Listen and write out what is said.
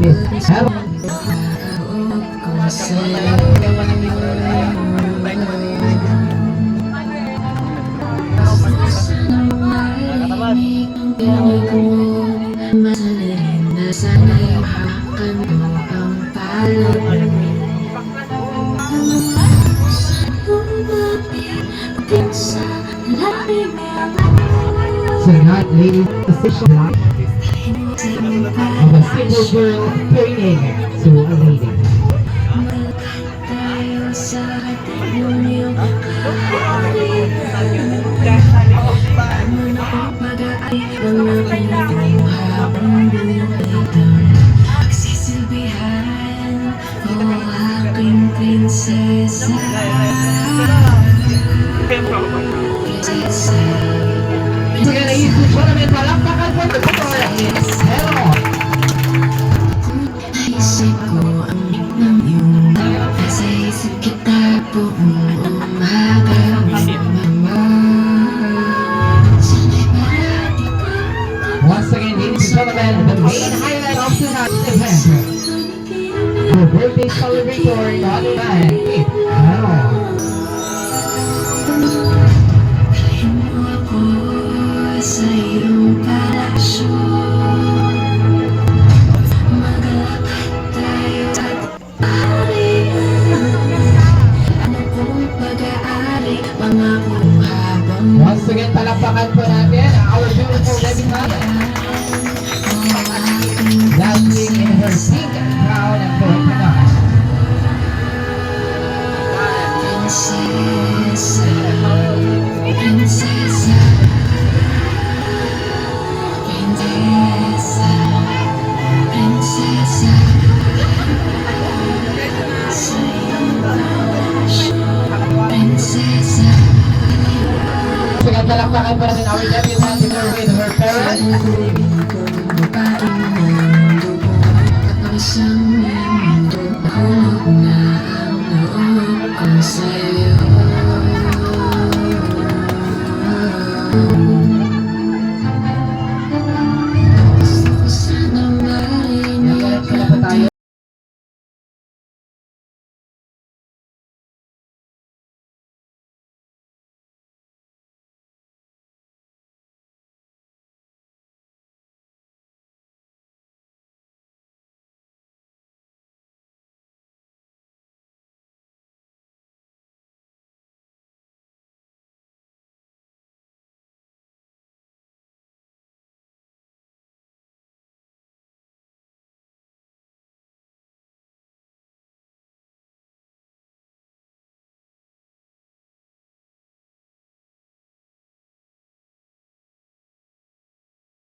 Miss Helen. Tonight, ladies, position of a single girl training to a lady. Sige, ladies and gentlemen, palakpakan po ito po. Hello! Naisip ko ang ng iyong nasa isip kita buong umaga. Sana'y parati ko. Once again, ladies and gentlemen, the main highlight of tonight's event. Our birthday celebratory on band. Hello! Sa iyong palasyo, maglakad tayo at ari. Ano kung pag-aari, pangakong habang Once again, palakpakan po natin our beautiful Debbie Mother. Dancing in her pink crown and Filipino. Prinsesa, prinsesa, prinsesa, prinsesa. Sa iyong palasyo, prinsesa. Sige, palakpakan po natin our Debbie